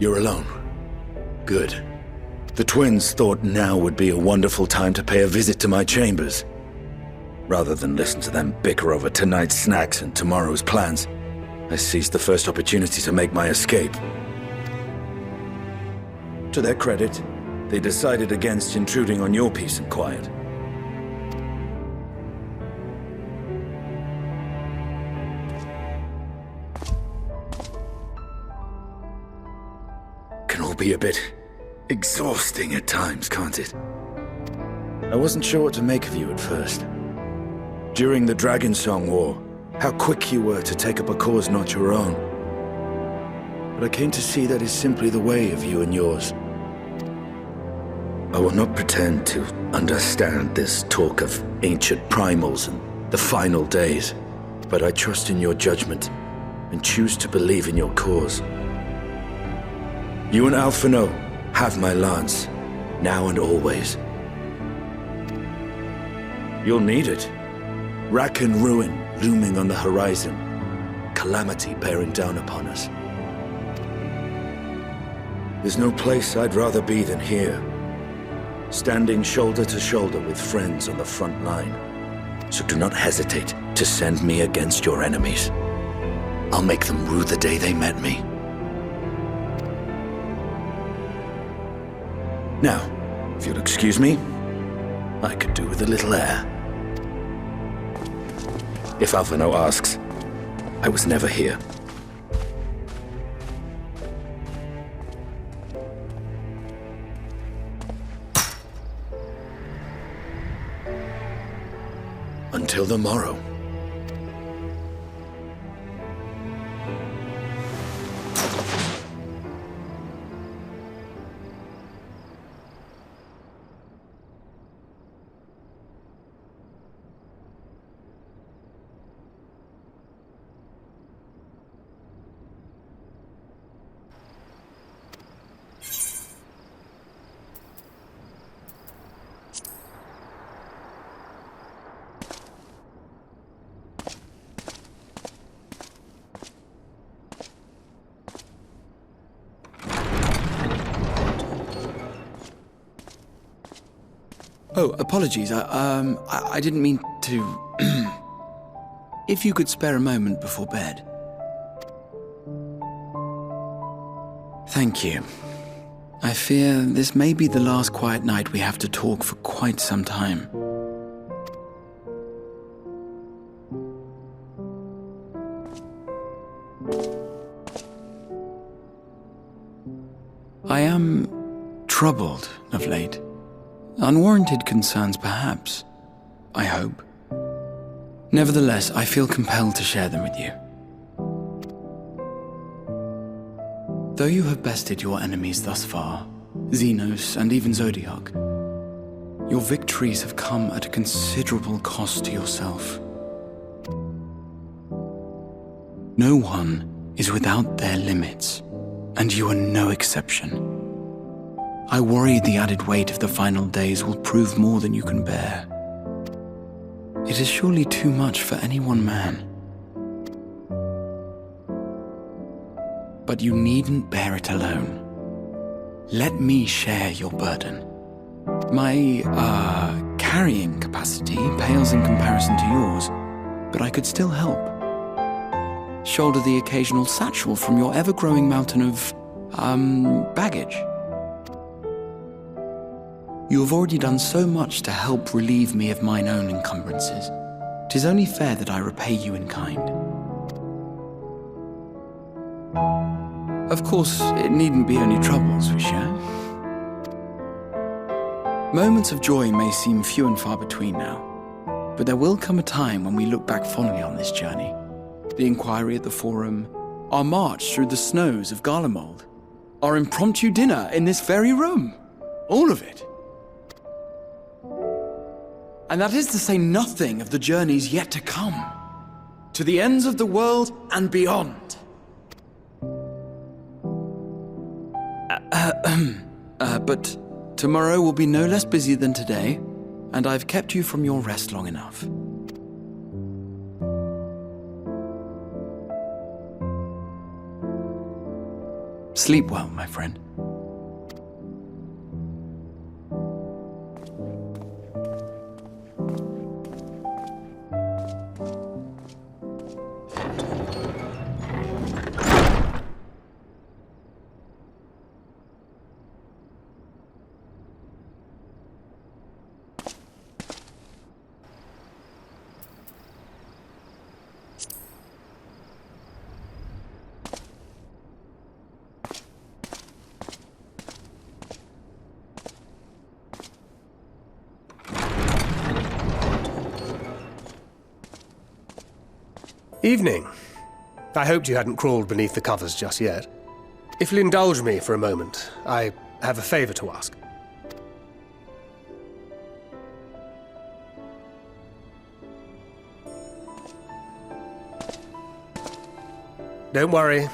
you're alone. Good. The twins thought now would be a wonderful time to pay a visit to my chambers. Rather than listen to them bicker over tonight's snacks and tomorrow's plans, I seized the first opportunity to make my escape. To their credit, they decided against intruding on your peace and quiet. Can all be a bit exhausting at times, can't it? I wasn't sure what to make of you at first. During the Dragon Song War, how quick you were to take up a cause not your own. But I came to see that is simply the way of you and yours. I will not pretend to understand this talk of ancient primals and the final days, but I trust in your judgment and choose to believe in your cause. You and Alphino have my lance, now and always. You'll need it. Rack and ruin looming on the horizon, calamity bearing down upon us. There's no place I'd rather be than here, standing shoulder to shoulder with friends on the front line. So do not hesitate to send me against your enemies. I'll make them rue the day they met me. Now, if you'll excuse me, I could do with a little air. If Alphino asks, I was never here. Until the morrow. Oh, apologies. I didn't mean to... If you could spare a moment before bed. Thank you. I fear this may be the last quiet night we have to talk for quite some time. I am troubled of late. Unwarranted concerns, perhaps. I hope. Nevertheless, I feel compelled to share them with you. Though you have bested your enemies thus far, Xenos and even Zodiac, your victories have come at a considerable cost to yourself. No one is without their limits, and you are no exception. I worry the added weight of the final days will prove more than you can bear. It is surely too much for any one man. But you needn't bear it alone. Let me share your burden. My, carrying capacity pales in comparison to yours, but I could still help. Shoulder the occasional satchel from your ever-growing mountain of, baggage. You have already done so much to help relieve me of mine own encumbrances. 'Tis only fair that I repay you in kind. Of course, it needn't be only troubles we share. Moments of joy may seem few and far between now, but there will come a time when we look back fondly on this journey. The inquiry at the Forum, our march through the snows of Garlemald, our impromptu dinner in this very room. All of it. And that is to say nothing of the journeys yet to come, to the ends of the world and beyond. But tomorrow will be no less busy than today, and I've kept you from your rest long enough. Sleep well, my friend. Evening. I hoped you hadn't crawled beneath the covers just yet. If you'll indulge me for a moment, I have a favor to ask. Don't worry.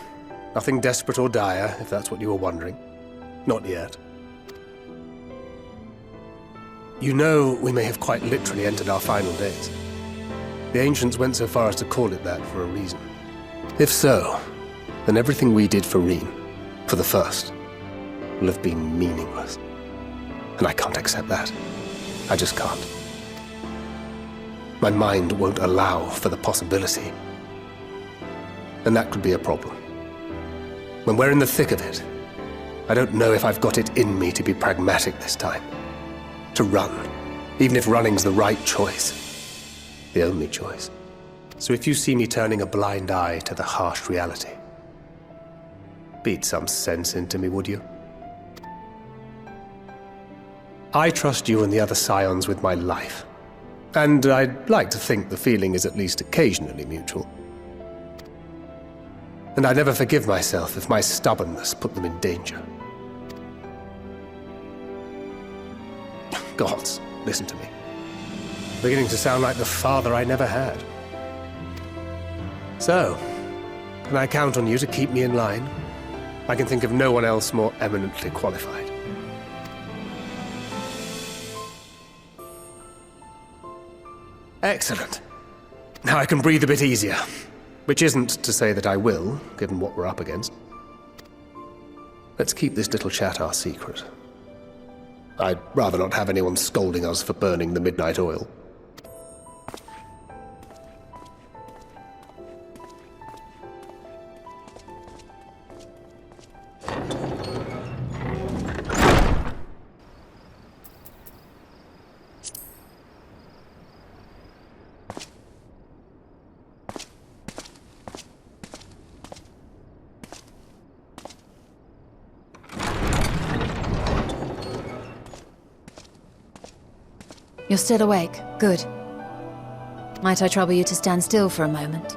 Nothing desperate or dire, if that's what you were wondering. Not yet. You know, we may have quite literally entered our final days. The ancients went so far as to call it that for a reason. If so, then everything we did for Reen, for the first, will have been meaningless. And I can't accept that. I just can't. My mind won't allow for the possibility. And that could be a problem. When we're in the thick of it, I don't know if I've got it in me to be pragmatic this time. To run, even if running's the right choice. The only choice. So if you see me turning a blind eye to the harsh reality, beat some sense into me, would you? I trust you and the other scions with my life. And I'd like to think the feeling is at least occasionally mutual. And I never forgive myself if my stubbornness put them in danger. Gods, listen to me. Beginning to sound like the father I never had. So, can I count on you to keep me in line? I can think of no one else more eminently qualified. Excellent. Now I can breathe a bit easier. Which isn't to say that I will, given what we're up against. Let's keep this little chat our secret. I'd rather not have anyone scolding us for burning the midnight oil. You're still awake. Good. Might I trouble you to stand still for a moment?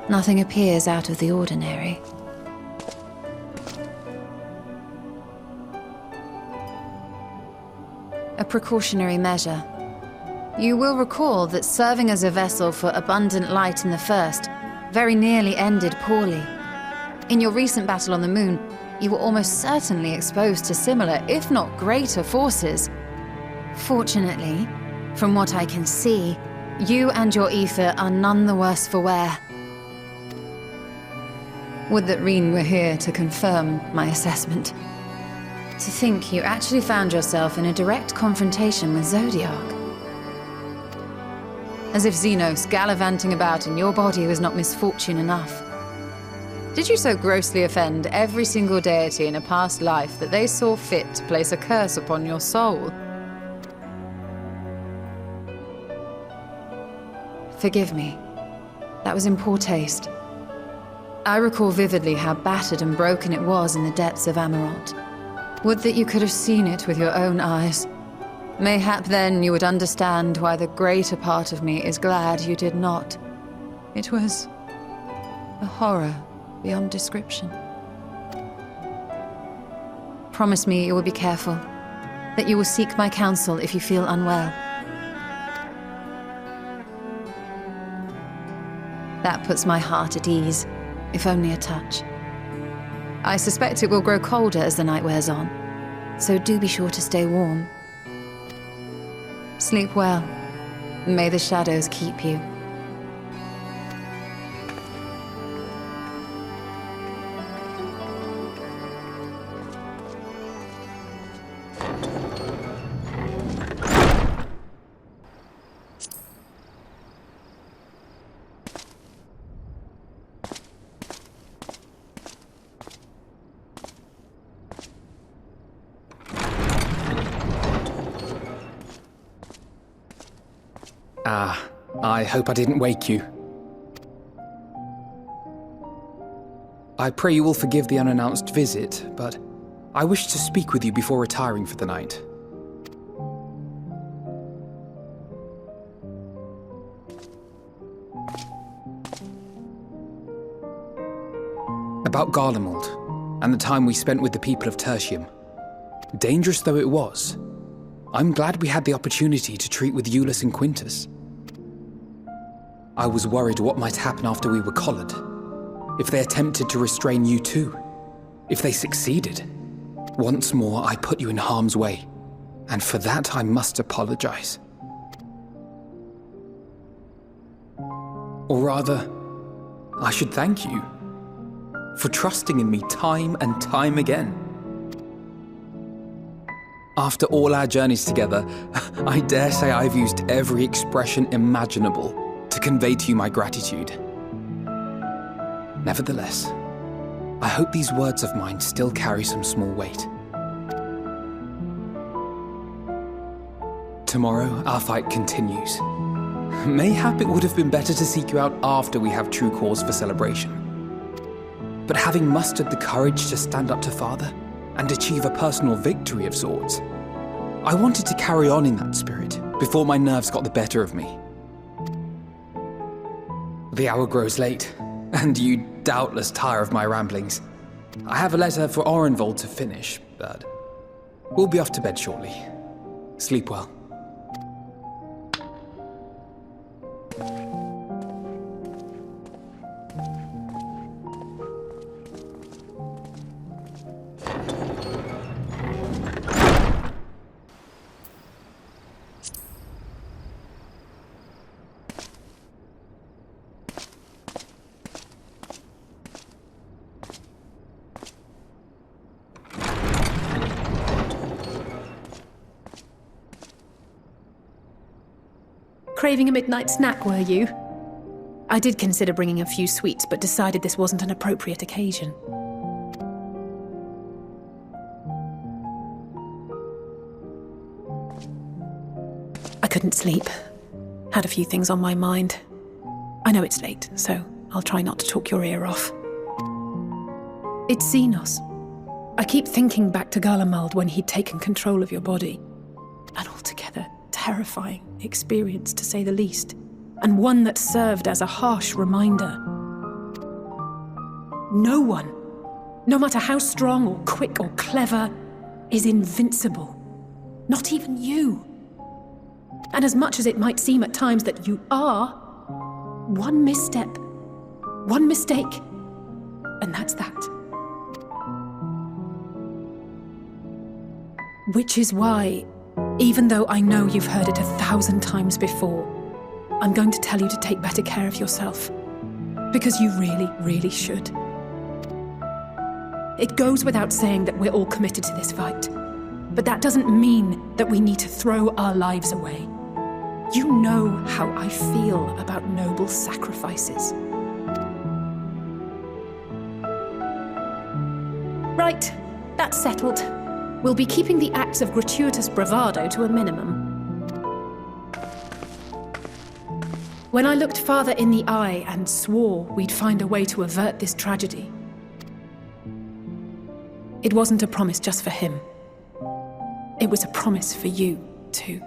Nothing appears out of the ordinary. A precautionary measure. You will recall that serving as a vessel for abundant light in the First very nearly ended poorly. In your recent battle on the moon, you were almost certainly exposed to similar, if not greater, forces. Fortunately, from what I can see, you and your ether are none the worse for wear. Would that Reen were here to confirm my assessment. To think you actually found yourself in a direct confrontation with Zodiark. As if Xenos gallivanting about in your body was not misfortune enough. Did you so grossly offend every single deity in a past life that they saw fit to place a curse upon your soul? Forgive me. That was in poor taste. I recall vividly how battered and broken it was in the depths of Amarant. Would that you could have seen it with your own eyes. Mayhap then you would understand why the greater part of me is glad you did not. It was a horror beyond description. Promise me you will be careful, that you will seek my counsel if you feel unwell. That puts my heart at ease, if only a touch. I suspect it will grow colder as the night wears on, so do be sure to stay warm. Sleep well, May the shadows keep you. I hope I didn't wake you. I pray you will forgive the unannounced visit, but I wish to speak with you before retiring for the night. About Garlemald, and the time we spent with the people of Tertium. Dangerous though it was, I'm glad we had the opportunity to treat with Eulus and Quintus. I was worried what might happen after we were collared. If they attempted to restrain you too. If they succeeded. Once more, I put you in harm's way. And for that, I must apologize. Or rather, I should thank you for trusting in me time and time again. After all our journeys together, I dare say I've used every expression imaginable to convey to you my gratitude. Nevertheless, I hope these words of mine still carry some small weight. Tomorrow, our fight continues. Mayhap it would have been better to seek you out after we have true cause for celebration. But having mustered the courage to stand up to Father and achieve a personal victory of sorts, I wanted to carry on in that spirit before my nerves got the better of me. The hour grows late, and you doubtless tire of my ramblings. I have a letter for Orenvold to finish, but we'll be off to bed shortly. Sleep well. Craving a midnight snack, were you? I did consider bringing a few sweets, but decided this wasn't an appropriate occasion. I couldn't sleep. Had a few things on my mind. I know it's late, so I'll try not to talk your ear off. It's Xenos. I keep thinking back to Garlemald when he'd taken control of your body. An altogether terrifying experience, to say the least, and one that served as a harsh reminder. No one, no matter how strong or quick or clever, is invincible. Not even you. And as much as it might seem at times that you are, one misstep, one mistake, and that's that. Which is why, even though I know you've heard it 1,000 times before, I'm going to tell you to take better care of yourself. Because you really, really should. It goes without saying that we're all committed to this fight. But that doesn't mean that we need to throw our lives away. You know how I feel about noble sacrifices. Right, that's settled. We'll be keeping the acts of gratuitous bravado to a minimum. When I looked Father in the eye and swore we'd find a way to avert this tragedy, it wasn't a promise just for him. It was a promise for you, too.